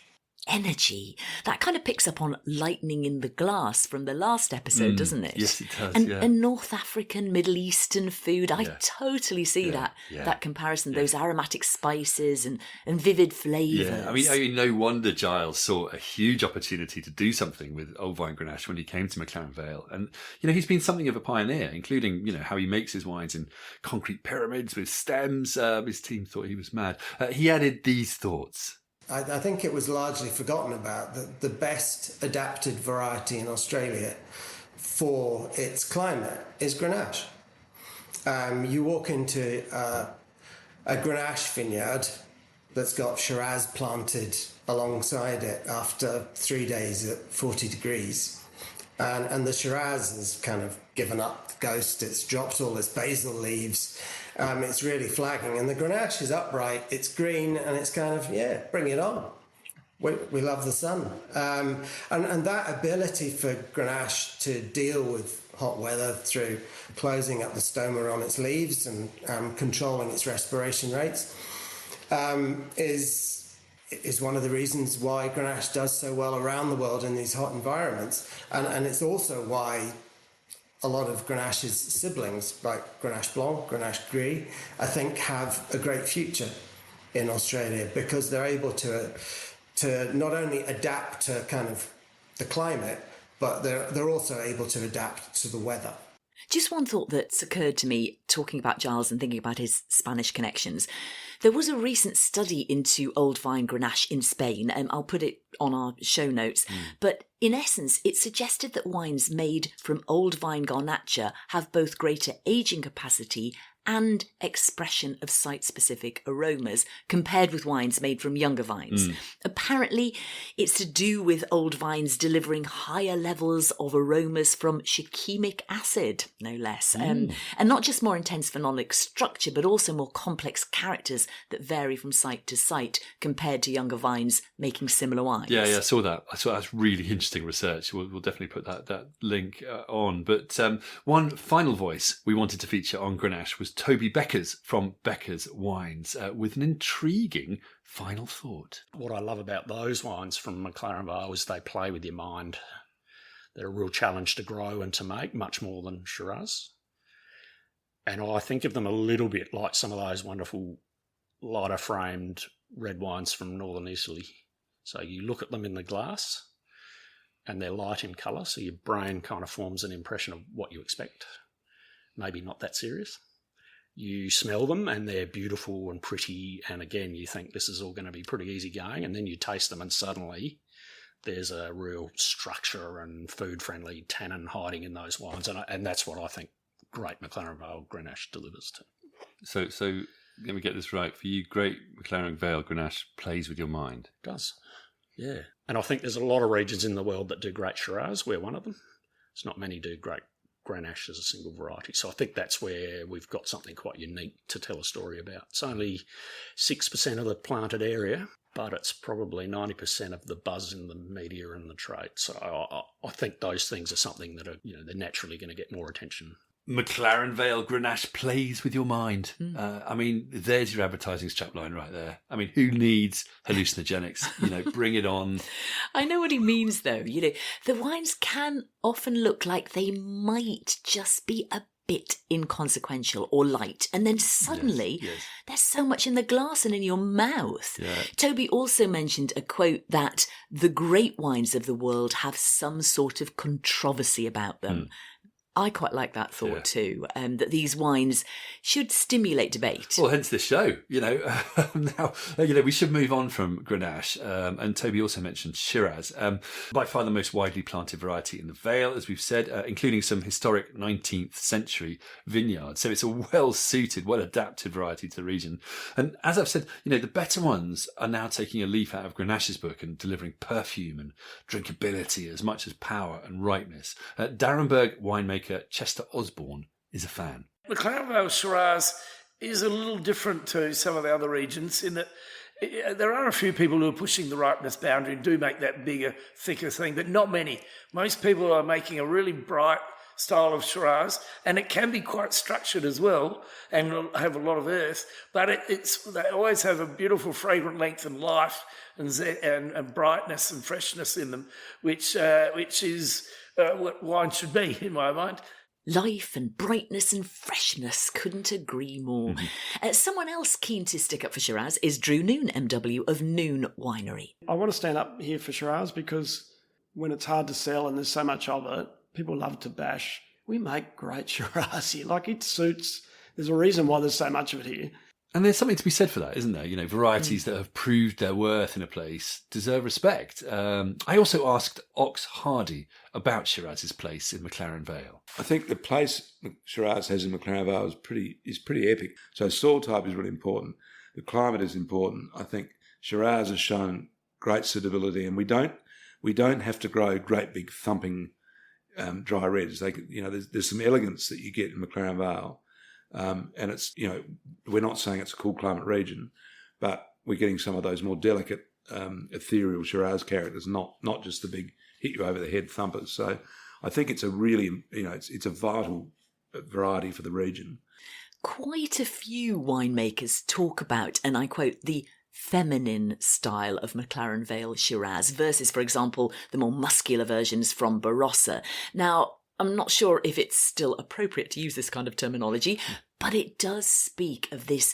Energy. That kind of picks up on lightning in the glass from the last episode, doesn't it? Yes, it does. And North African, Middle Eastern food. I totally see that comparison, those aromatic spices and vivid flavours. Yeah, I mean, no wonder Giles saw a huge opportunity to do something with old vine Grenache when he came to McLaren Vale. And, he's been something of a pioneer, including, how he makes his wines in concrete pyramids with stems. His team thought he was mad. He added these thoughts. I think it was largely forgotten about that the best adapted variety in Australia for its climate is Grenache. You walk into a Grenache vineyard that's got Shiraz planted alongside it after 3 days at 40 degrees. And the Shiraz has kind of given up the ghost. It's dropped all its basil leaves. It's really flagging. And the Grenache is upright, it's green, and it's kind of, bring it on. We love the sun. And that ability for Grenache to deal with hot weather through closing up the stoma on its leaves and controlling its respiration rates is one of the reasons why Grenache does so well around the world in these hot environments. And it's also why a lot of Grenache's siblings, like Grenache Blanc, Grenache Gris, I think have a great future in Australia because they're able to not only adapt to kind of the climate, but they're also able to adapt to the weather. Just one thought that's occurred to me talking about Giles and thinking about his Spanish connections. There was a recent study into old vine Grenache in Spain, and I'll put it on our show notes. But in essence, it suggested that wines made from old vine Garnacha have both greater aging capacity and expression of site-specific aromas compared with wines made from younger vines. Apparently, it's to do with old vines delivering higher levels of aromas from shikimic acid, no less. And not just more intense phenolic structure, but also more complex characters that vary from site to site compared to younger vines making similar wines. Yeah, I saw that. That's really interesting research. We'll definitely put that link on. But one final voice we wanted to feature on Grenache was Toby Bekkers from Bekkers Wines with an intriguing final thought. What I love about those wines from McLaren Vale is they play with your mind. They're a real challenge to grow and to make, much more than Shiraz. And I think of them a little bit like some of those wonderful lighter framed red wines from northern Italy. So you look at them in the glass and they're light in colour, so your brain kind of forms an impression of what you expect. Maybe not that serious. You smell them and they're beautiful and pretty, and again you think this is all going to be pretty easy going, and then you taste them and suddenly there's a real structure and food-friendly tannin hiding in those wines, and that's what I think great McLaren Vale Grenache delivers to. So let me get this right. For you, great McLaren Vale Grenache plays with your mind. It does, yeah. And I think there's a lot of regions in the world that do great Shiraz. We're one of them. There's not many do great Grenache as a single variety. So I think that's where we've got something quite unique to tell a story about. It's only 6% of the planted area, but it's probably 90% of the buzz in the media and the trade. So I think those things are something that are, they're naturally going to get more attention. McLaren Vale Grenache plays with your mind. There's your advertising strapline right there. I mean, who needs hallucinogenics? Bring it on. I know what he means, though. The wines can often look like they might just be a bit inconsequential or light, and then suddenly there's so much in the glass and in your mouth. Yeah. Toby also mentioned a quote that the great wines of the world have some sort of controversy about them. I quite like that thought too, that these wines should stimulate debate. Well, hence this show, Now, we should move on from Grenache. And Toby also mentioned Shiraz, by far the most widely planted variety in the Vale, as we've said, including some historic 19th century vineyards. So it's a well-suited, well-adapted variety to the region. And as I've said, the better ones are now taking a leaf out of Grenache's book and delivering perfume and drinkability as much as power and ripeness. Darrenberg winemaker Chester Osborn is a fan. McLaren Vale Shiraz is a little different to some of the other regions in that there are a few people who are pushing the ripeness boundary and do make that bigger, thicker thing, but not many. Most people are making a really bright style of Shiraz, and it can be quite structured as well and have a lot of earth, but they always have a beautiful fragrant length and life and brightness and freshness in them, which is what wine should be, in my mind. Life and brightness and freshness, couldn't agree more. Someone else keen to stick up for Shiraz is Drew Noon, MW of Noon Winery. I want to stand up here for Shiraz because when it's hard to sell and there's so much of it, people love to bash. We make great Shiraz here. It suits. There's a reason why there's so much of it here. And there's something to be said for that, isn't there? Varieties that have proved their worth in a place deserve respect. I also asked Ox Hardy about Shiraz's place in McLaren Vale. I think the place Shiraz has in McLaren Vale is pretty epic. So soil type is really important. The climate is important. I think Shiraz has shown great suitability, and we don't have to grow great big thumping dry reds. There's some elegance that you get in McLaren Vale. And it's, we're not saying it's a cool climate region, but we're getting some of those more delicate, ethereal Shiraz characters, not just the big hit you over the head thumpers. So I think it's a really, it's a vital variety for the region. Quite a few winemakers talk about, and I quote, the feminine style of McLaren Vale Shiraz versus, for example, the more muscular versions from Barossa. Now, I'm not sure if it's still appropriate to use this kind of terminology, but it does speak of this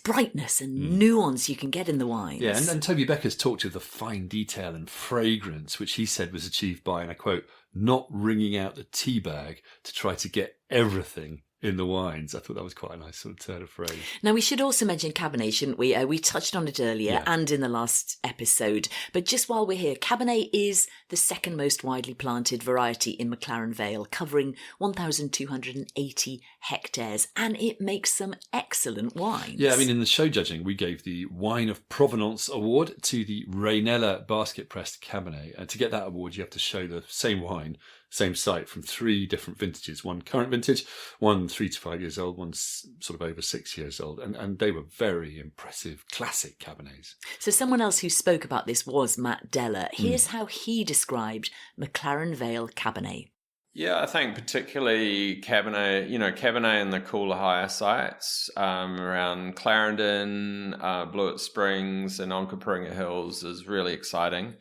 brightness and nuance you can get in the wines. Yeah, and Toby Bekkers talked of the fine detail and fragrance, which he said was achieved by, and I quote, not wringing out the tea bag to try to get everything in the wines. I thought that was quite a nice sort of turn of phrase. Now, we should also mention Cabernet, shouldn't we? We touched on it earlier Yeah. and in the last episode. But just while we're here, Cabernet is the second most widely planted variety in McLaren Vale, covering 1,280 hectares, and it makes some excellent wines. Yeah, I mean, in the show judging, we gave the Wine of Provenance award to the Reinella basket pressed Cabernet. And to get that award, you have to show the same wine, same site, from 3 different vintages. One current vintage, one 3 to 5 years old, one sort of over 6 years old. And they were very impressive, classic Cabernets. So someone else who spoke about this was Matt Deller. Here's how he described McLaren Vale Cabernet. Yeah, I think particularly Cabernet, Cabernet in the cooler, higher sites around Clarendon, Blewett Springs and Onkaparinga Hills is really exciting.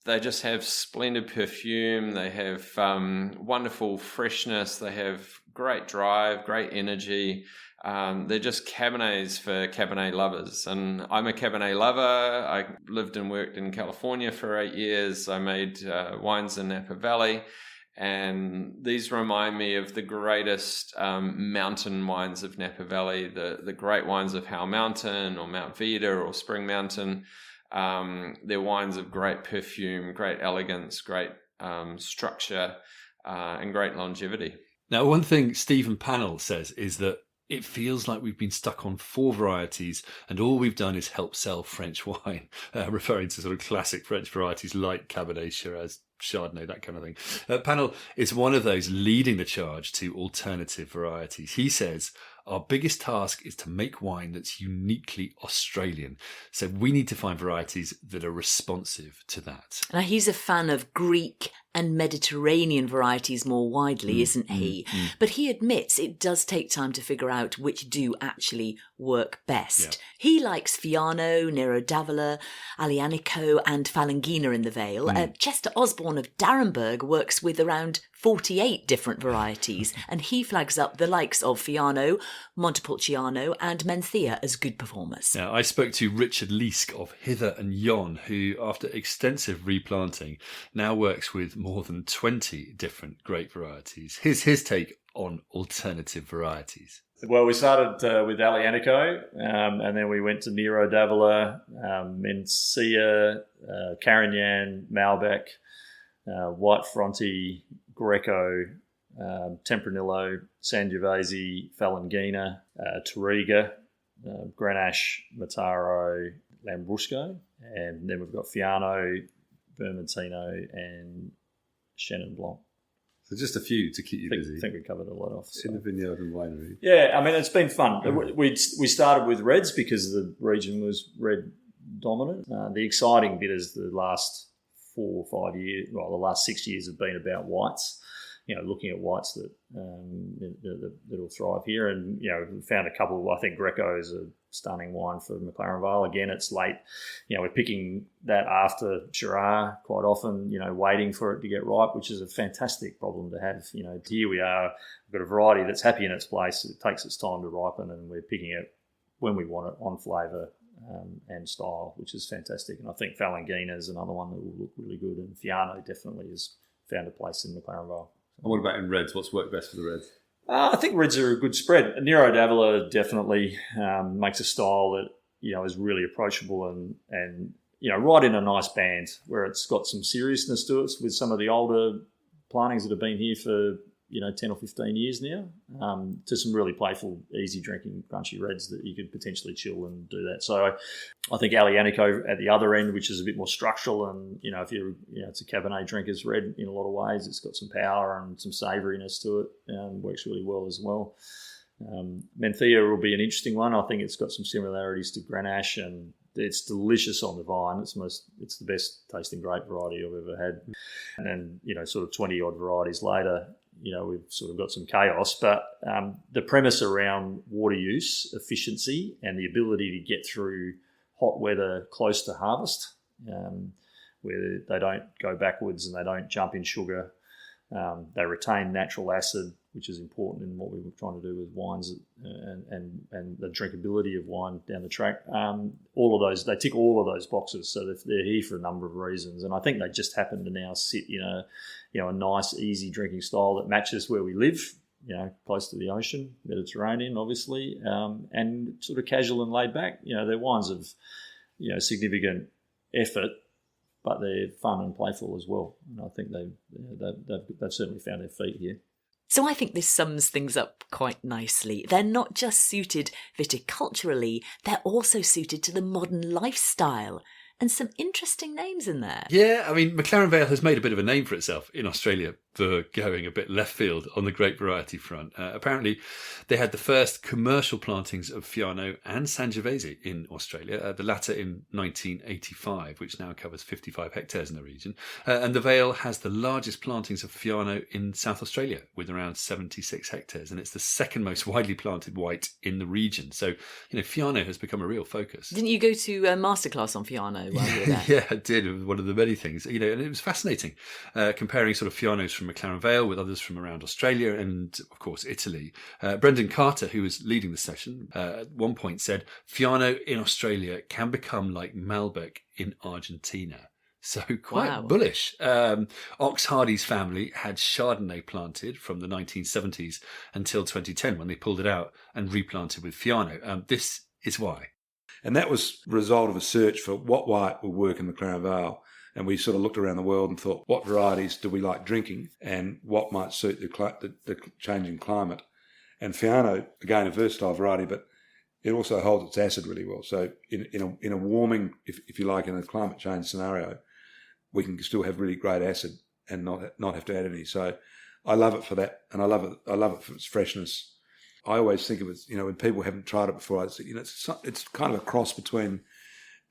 They just have splendid perfume. They have wonderful freshness. They have great drive, great energy. They're just Cabernets for Cabernet lovers. And I'm a Cabernet lover. I lived and worked in California for 8 years. I made wines in Napa Valley. And these remind me of the greatest mountain wines of Napa Valley, the great wines of Howell Mountain or Mount Vida or Spring Mountain. They're wines of great perfume, great elegance, great structure, and great longevity. Now, one thing Stephen Pannell says is that it feels like we've been stuck on 4 varieties and all we've done is help sell French wine, referring to sort of classic French varieties like Cabernet, Shiraz, Chardonnay, that kind of thing. Pannell is one of those leading the charge to alternative varieties. He says, our biggest task is to make wine that's uniquely Australian. So we need to find varieties that are responsive to that. Now, he's a fan of Greek and Mediterranean varieties more widely, isn't he? But he admits it does take time to figure out which do actually work best. Yeah. He likes Fiano, Nero d'Avola, Alianico and Falanghina in the Vale. Chester Osborn of Darrenburg works with around 48 different varieties, and he flags up the likes of Fiano, Montepulciano and Mencia as good performers. Now, I spoke to Richard Leask of Hither and Yon, who, after extensive replanting, now works with more than 20 different grape varieties. Here's his take on alternative varieties. Well, we started with Alianico, and then we went to Nero d'Avola, Mencia, Carignan, Malbec, White Fronty, Greco, Tempranillo, Sangiovese, Falanghina, Touriga, Grenache, Mataro, Lambrusco, and then we've got Fiano, Vermentino, and Chenin Blanc. So just a few to keep you busy. I think we covered a lot off. So. In the vineyard and winery. Yeah, I mean, it's been fun. We started with reds because the region was red dominant. The exciting bit is the last 4 or 5 years, well, the last 6 years have been about whites. Looking at whites that'll thrive here, and we found a couple. I think Greco is a stunning wine for McLaren Vale. Again, it's late. We're picking that after Shiraz quite often. Waiting for it to get ripe, which is a fantastic problem to have. Here we are. We've got a variety that's happy in its place. It takes its time to ripen, and we're picking it when we want it on flavour and style, which is fantastic. And I think Falanghina is another one that will look really good, and Fiano definitely has found a place in McLaren Vale. And what about in reds? What's worked best for the reds? I think reds are a good spread. Nero d'Avola definitely makes a style that is really approachable and right in a nice band where it's got some seriousness to it with some of the older plantings that have been here for 10 or 15 years now, to some really playful, easy drinking, crunchy reds that you could potentially chill and do that. So I think Alianico at the other end, which is a bit more structural, and if you're it's a Cabernet drinker's red in a lot of ways. It's got some power and some savouriness to it. Works really well as well. Mencia will be an interesting one. I think it's got some similarities to Grenache, and it's delicious on the vine. It's the best tasting grape variety I've ever had. And then sort of 20 odd varieties later, we've sort of got some chaos, but the premise around water use, efficiency, and the ability to get through hot weather close to harvest, where they don't go backwards and they don't jump in sugar. They retain natural acid, which is important in what we were trying to do with wines and the drinkability of wine down the track. All of those, they tick all of those boxes. So they're here for a number of reasons. And I think they just happen to now sit in a nice, easy drinking style that matches where we live. close to the ocean, Mediterranean, obviously, and sort of casual and laid back. They're wines of, significant effort, but they're fun and playful as well. And I think they've certainly found their feet here. So I think this sums things up quite nicely. They're not just suited viticulturally, they're also suited to the modern lifestyle. And some interesting names in there. Yeah, I mean, McLaren Vale has made a bit of a name for itself in Australia for going a bit left field on the grape variety front. Apparently, they had the first commercial plantings of Fiano and Sangiovese in Australia, the latter in 1985, which now covers 55 hectares in the region. And the Vale has the largest plantings of Fiano in South Australia, with around 76 hectares. And it's the second most widely planted white in the region. So, Fiano has become a real focus. Didn't you go to a masterclass on Fiano while you were there? Yeah, I did. It was one of the many things, and it was fascinating, comparing sort of Fianos from McLaren Vale with others from around Australia and, of course, Italy. Brendan Carter, who was leading the session, at one point said, Fiano in Australia can become like Malbec in Argentina. So quite bullish. Ox Hardy's family had Chardonnay planted from the 1970s until 2010 when they pulled it out and replanted with Fiano. This is why. And that was the result of a search for what white will work in McLaren Vale. And we sort of looked around the world and thought, what varieties do we like drinking and what might suit the changing climate? And Fiano, again, a versatile variety, but it also holds its acid really well. So in a warming, if you like, in a climate change scenario, we can still have really great acid and not have to add any. So I love it for that, and I love it for its freshness. I always think of it, when people haven't tried it before, it's kind of a cross between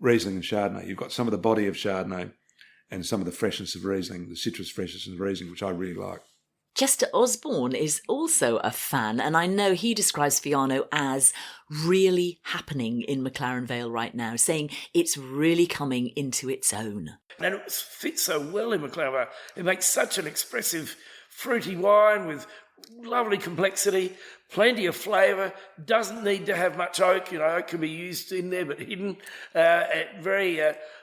Riesling and Chardonnay. You've got some of the body of Chardonnay and some of the freshness of Riesling, the citrus freshness of Riesling, which I really like. Chester Osborn is also a fan, and I know he describes Fiano as really happening in McLaren Vale right now, saying it's really coming into its own. And it fits so well in McLaren Vale. It makes such an expressive, fruity wine with lovely complexity, plenty of flavour, doesn't need to have much oak. It can be used in there but hidden. At very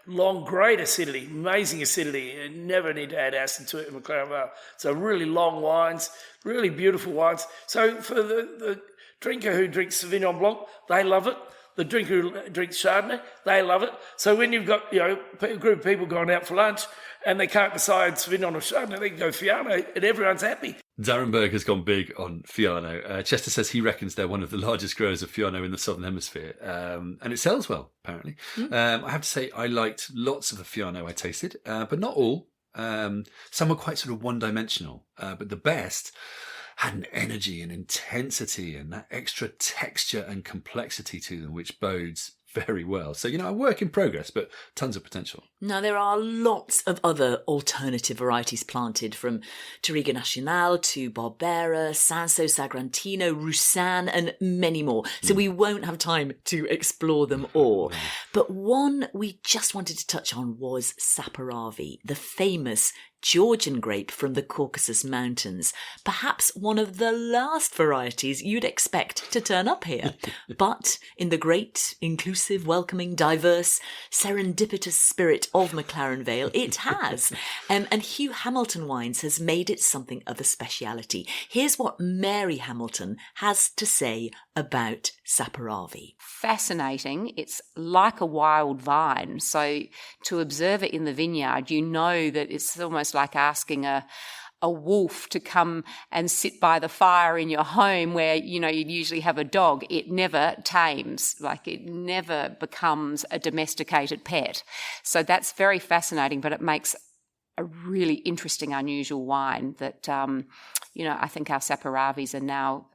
long, great acidity, amazing acidity, and never need to add acid to it in McLaren Vale. So really long wines, really beautiful wines. So for the drinker who drinks Sauvignon Blanc, they love it. The drinker who drinks Chardonnay, they love it. So when you've got a group of people going out for lunch and they can't decide Sauvignon or Chardonnay, they can go Fiano and everyone's happy. Darrenberg has gone big on Fiano. Chester says he reckons they're one of the largest growers of Fiano in the Southern Hemisphere. And it sells well, apparently. I have to say I liked lots of the Fiano I tasted, but not all. Some were quite sort of one-dimensional. But the best had an energy and intensity and that extra texture and complexity to them, which bodes very well. So, a work in progress, but tons of potential. Now, there are lots of other alternative varieties planted, from Touriga Nacional to Barbera, Sanso, Sagrantino, Roussanne, and many more. So we won't have time to explore them all. But one we just wanted to touch on was Saperavi, the famous Georgian grape from the Caucasus Mountains, perhaps one of the last varieties you'd expect to turn up here. But in the great, inclusive, welcoming, diverse, serendipitous spirit of McLaren Vale, it has. And Hugh Hamilton Wines has made it something of a speciality. Here's what Mary Hamilton has to say about Saperavi. Fascinating. It's like a wild vine. So to observe it in the vineyard, you know that it's almost like asking a wolf to come and sit by the fire in your home where, you'd usually have a dog. It never tames, it never becomes a domesticated pet. So that's very fascinating, but it makes a really interesting, unusual wine that, I think our Saperavis are now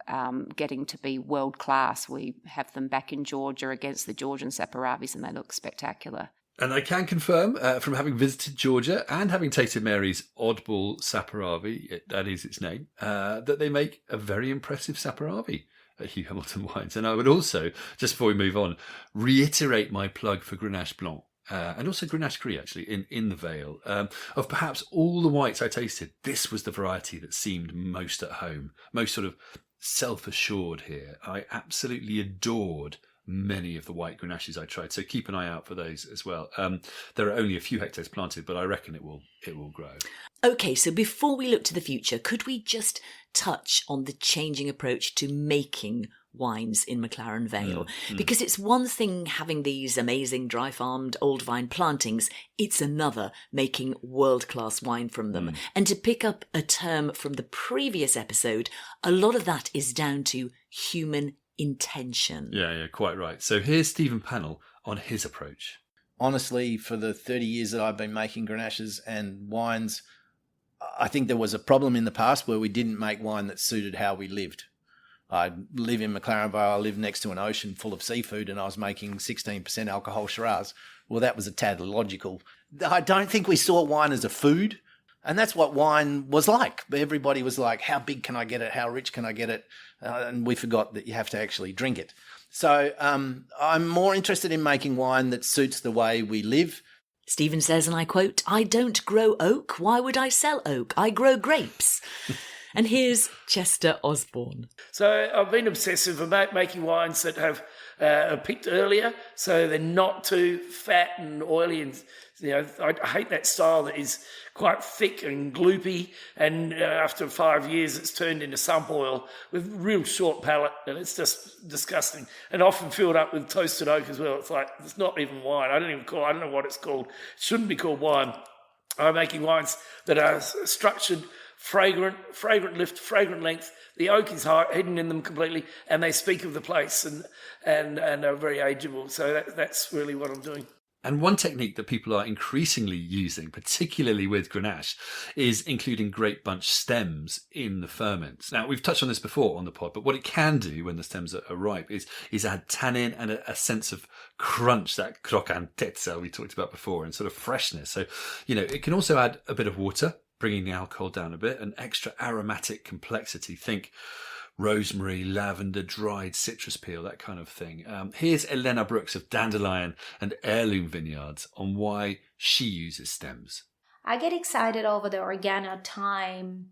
getting to be world class. We have them back in Georgia against the Georgian Saperavis and they look spectacular. And I can confirm from having visited Georgia and having tasted Mary's Oddball Saperavi, that is its name, that they make a very impressive Saperavi at Hugh Hamilton Wines. And I would also, just before we move on, reiterate my plug for Grenache Blanc. And also Grenache Gris, actually, in the Vale. Of perhaps all the whites I tasted, this was the variety that seemed most at home, most sort of self-assured here. I absolutely adored many of the white Grenaches I tried. So keep an eye out for those as well. There are only a few hectares planted, but I reckon it will grow. Okay, so before we look to the future, could we just touch on the changing approach to making wines in McLaren Vale? Because it's one thing having these amazing dry farmed old vine plantings, it's another making world-class wine from them. And to pick up a term from the previous episode, a lot of that is down to human intention. Yeah, quite right. So here's Stephen Pannell on his approach. Honestly, for the 30 years that I've been making Grenaches and wines, I think there was a problem in the past where we didn't make wine that suited how we lived. I live in McLaren Vale. I live next to an ocean full of seafood, and I was making 16% alcohol Shiraz. Well, that was a tad illogical. I don't think we saw wine as a food, and that's what wine was like. Everybody was like, how big can I get it? How rich can I get it? And we forgot that you have to actually drink it. So I'm more interested in making wine that suits the way we live. Stephen says, and I quote, "I don't grow oak. Why would I sell oak? I grow grapes." And here's Chester Osborn. So I've been obsessive about making wines that have are picked earlier, so they're not too fat and oily. And I hate that style that is quite thick and gloopy, and after 5 years it's turned into sump oil with real short palate, and it's just disgusting. And often filled up with toasted oak as well. It's like, it's not even wine. I don't know what it's called. It shouldn't be called wine. I'm making wines that are structured, fragrant lift, fragrant length. The oak is hidden in them completely, and they speak of the place and are very ageable. So that's really what I'm doing. And one technique that people are increasingly using, particularly with Grenache, is including grape bunch stems in the ferments. Now, we've touched on this before on the pod, but what it can do when the stems are ripe is add tannin and a sense of crunch, that croccantezza we talked about before, and sort of freshness. So, it can also add a bit of water, bringing the alcohol down a bit, and extra aromatic complexity. Think rosemary, lavender, dried citrus peel, that kind of thing. Here's Elena Brooks of Dandelion and Heirloom Vineyards on why she uses stems. I get excited over the organothyme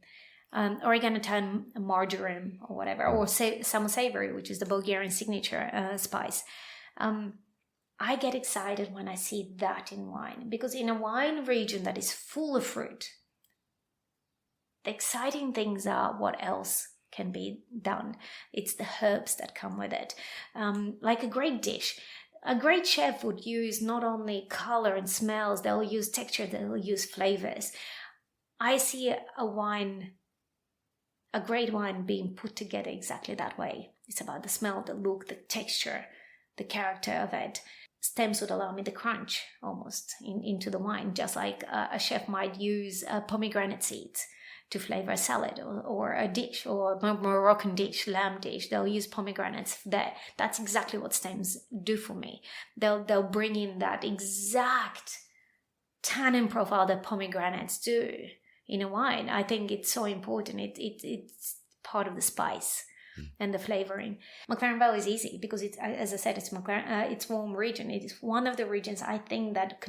marjoram or whatever, or some savory, which is the Bulgarian signature spice. I get excited when I see that in wine, because in a wine region that is full of fruit, the exciting things are what else can be done. It's the herbs that come with it. Like a great dish. A great chef would use not only color and smells, they'll use texture, they'll use flavors. I see a great wine being put together exactly that way. It's about the smell, the look, the texture, the character of it. Stems would allow me the crunch almost into the wine, just like a chef might use pomegranate seeds to flavor a salad or a dish, or a Moroccan dish, lamb dish. They'll use pomegranates there. That's exactly what stems do for me. They'll bring in that exact tannin profile that pomegranates do in a wine. I think it's so important. It's part of the spice and the flavoring. McLaren Vale is easy because it's, as I said, it's warm region. It is one of the regions I think that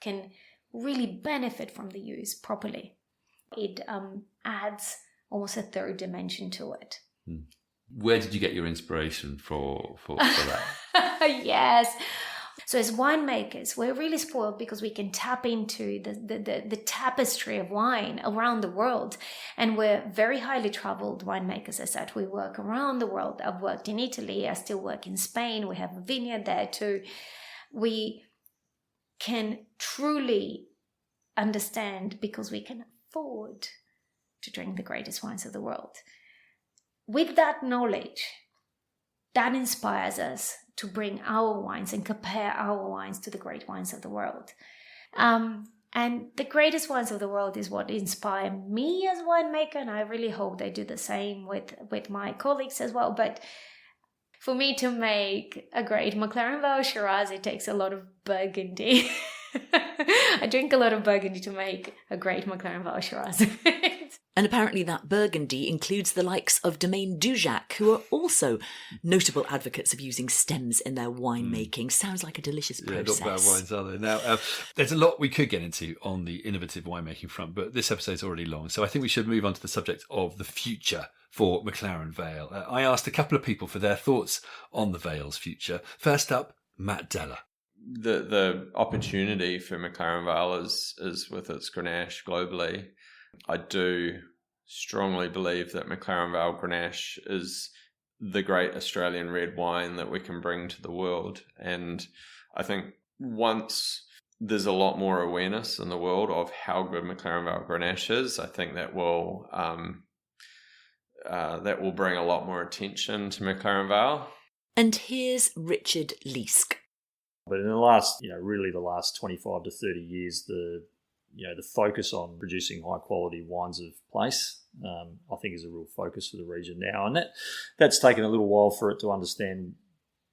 can really benefit from the use properly. It adds almost a third dimension to it. Where did you get your inspiration for that? Yes. So as winemakers, we're really spoiled because we can tap into the tapestry of wine around the world. And we're very highly traveled winemakers, as I said. We work around the world. I've worked in Italy. I still work in Spain. We have a vineyard there too. We can truly understand because we can afford to drink the greatest wines of the world. With that knowledge, that inspires us to bring our wines and compare our wines to the great wines of the world. And the greatest wines of the world is what inspire me as a winemaker, and I really hope they do the same with my colleagues as well. But for me to make a great McLaren Vale Shiraz, it takes a lot of Burgundy. I drink a lot of Burgundy to make a great McLaren Vale Shiraz. right. And apparently that Burgundy includes the likes of Domaine Dujac, who are also notable advocates of using stems in their winemaking. Sounds like a delicious process. Yeah, not bad wines, are they? Now, there's a lot we could get into on the innovative winemaking front, but this episode's already long, so I think we should move on to the subject of the future for McLaren Vale. I asked a couple of people for their thoughts on the Vale's future. First up, Matt Deller. The opportunity for McLaren Vale is with its Grenache globally. I do strongly believe that McLaren Vale Grenache is the great Australian red wine that we can bring to the world. And I think once there's a lot more awareness in the world of how good McLaren Vale Grenache is, I think that will bring a lot more attention to McLaren Vale. And here's Richard Leask. But in the last 25 to 30 years, the focus on producing high quality wines of place, I think, is a real focus for the region now, and that's taken a little while for it to understand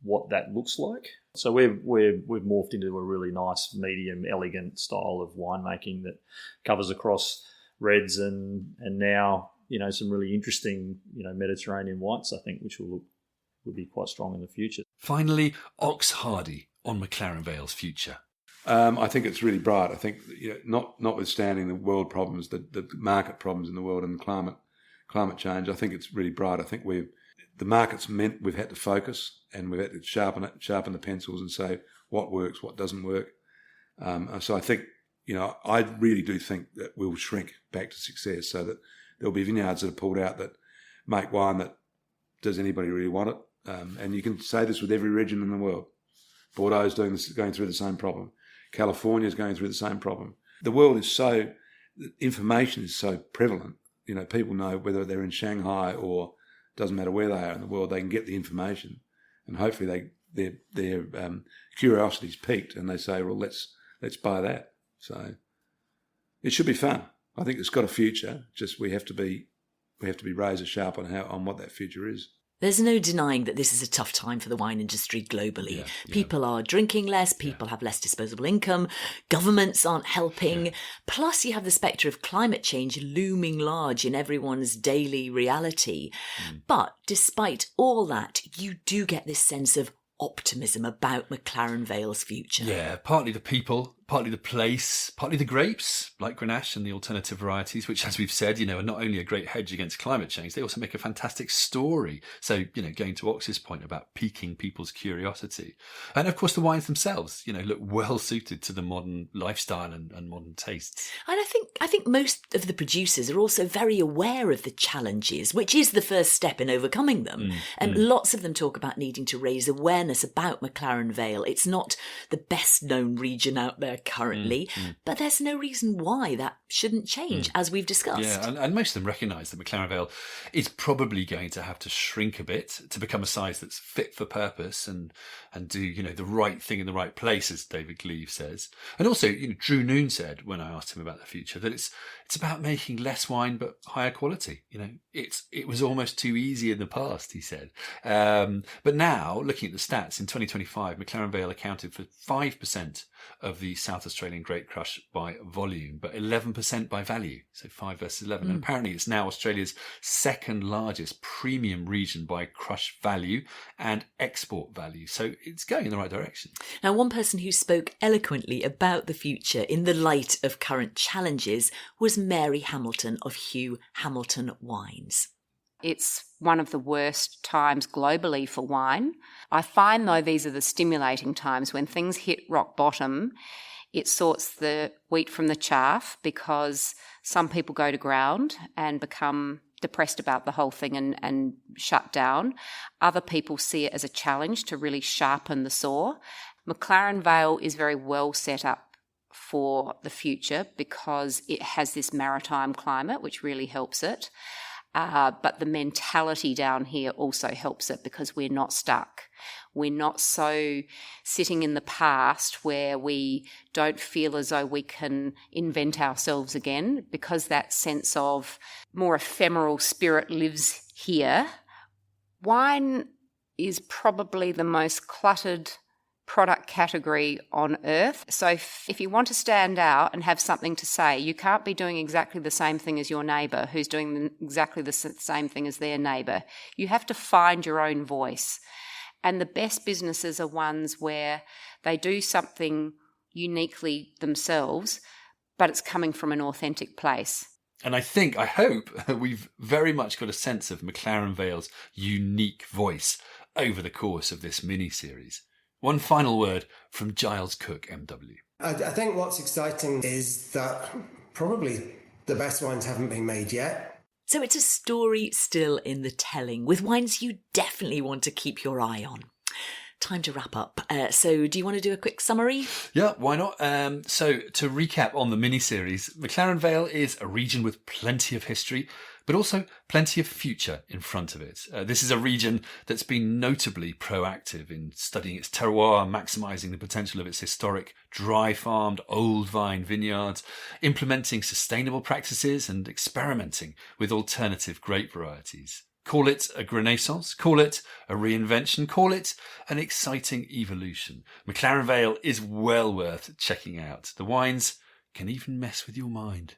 what that looks like. So we've morphed into a really nice, medium, elegant style of winemaking that covers across reds and now some really interesting Mediterranean whites, I think, which will be quite strong in the future. Finally, Ox Hardy on McLaren Vale's future. I think it's really bright. I think notwithstanding the world problems, the market problems in the world and climate change, I think it's really bright. I think the market's meant we've had to focus and we've had to sharpen the pencils and say what works, what doesn't work. So I think I really do think that we'll shrink back to success, so that there'll be vineyards that are pulled out that make wine that does anybody really want it. And you can say this with every region in the world. Bordeaux's going through the same problem. California's going through the same problem. The world is information is so prevalent. People know whether they're in Shanghai or doesn't matter where they are in the world, they can get the information, and hopefully their curiosity's piqued and they say, well, let's buy that. So it should be fun. I think it's got a future. Just we have to be razor sharp on what that future is. There's no denying that this is a tough time for the wine industry globally. Yeah. People are drinking less, people have less disposable income, governments aren't helping. Yeah. Plus you have the spectre of climate change looming large in everyone's daily reality. But despite all that, you do get this sense of optimism about McLaren Vale's future. Yeah, partly the people, partly the place, partly the grapes, like Grenache and the alternative varieties, which, as we've said, are not only a great hedge against climate change, they also make a fantastic story. So, going to Ox's point about piquing people's curiosity. And of course, the wines themselves, look well suited to the modern lifestyle and modern tastes. And I think most of the producers are also very aware of the challenges, which is the first step in overcoming them. And lots of them talk about needing to raise awareness about McLaren Vale. It's not the best known region out there currently, but there's no reason why that shouldn't change, as we've discussed. Yeah, and most of them recognise that McLaren Vale is probably going to have to shrink a bit to become a size that's fit for purpose and do, the right thing in the right place, as David Gleave says. And also, Drew Noon said, when I asked him about the future, that it's about making less wine but higher quality. It was almost too easy in the past, he said. But now, looking at the stats, in 2025, McLaren Vale accounted for 5% of the South Australian grape crush by volume, but 11% by value. So 5 versus 11. And apparently it's now Australia's second largest premium region by crush value and export value. So it's going in the right direction. Now, one person who spoke eloquently about the future in the light of current challenges was Mary Hamilton of Hugh Hamilton Wines. It's one of the worst times globally for wine. I find, though, these are the stimulating times when things hit rock bottom. It sorts the wheat from the chaff, because some people go to ground and become depressed about the whole thing and shut down. Other people see it as a challenge to really sharpen the saw. McLaren Vale is very well set up for the future because it has this maritime climate, which really helps it. But the mentality down here also helps it, because we're not stuck. We're not so sitting in the past where we don't feel as though we can invent ourselves again, because that sense of more ephemeral spirit lives here. Wine is probably the most cluttered product category on earth. So if you want to stand out and have something to say, you can't be doing exactly the same thing as your neighbour who's doing exactly the same thing as their neighbour. You have to find your own voice. And the best businesses are ones where they do something uniquely themselves, but it's coming from an authentic place. And I hope we've very much got a sense of McLaren Vale's unique voice over the course of this mini-series. One final word from Giles Cooke, MW. I think what's exciting is that probably the best wines haven't been made yet. So it's a story still in the telling, with wines you definitely want to keep your eye on. Time to wrap up. So do you want to do a quick summary? Yeah, why not? So to recap on the mini-series, McLaren Vale is a region with plenty of history, but also plenty of future in front of it. This is a region that's been notably proactive in studying its terroir, maximising the potential of its historic dry-farmed old vine vineyards, implementing sustainable practices and experimenting with alternative grape varieties. Call it a Grenaissance, call it a reinvention, call it an exciting evolution. McLaren Vale is well worth checking out. The wines can even mess with your mind.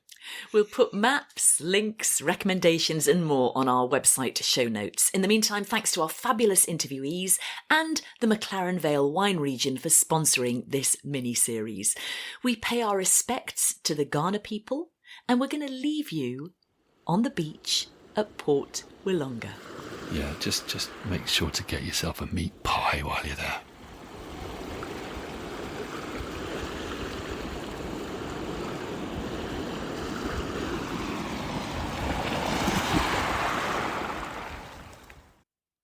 We'll put maps, links, recommendations and more on our website show notes. In the meantime, thanks to our fabulous interviewees and the McLaren Vale wine region for sponsoring this mini-series. We pay our respects to the Ghana people, and we're going to leave you on the beach at Port Willonga. Yeah, just make sure to get yourself a meat pie while you're there.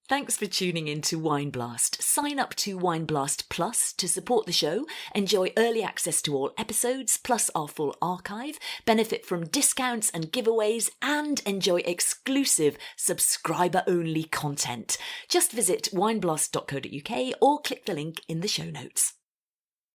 Thanks for tuning in to Wine Blast. Sign up to Wine Blast Plus to support the show, enjoy early access to all episodes, plus our full archive, benefit from discounts and giveaways, and enjoy exclusive subscriber-only content. Just visit wineblast.co.uk or click the link in the show notes.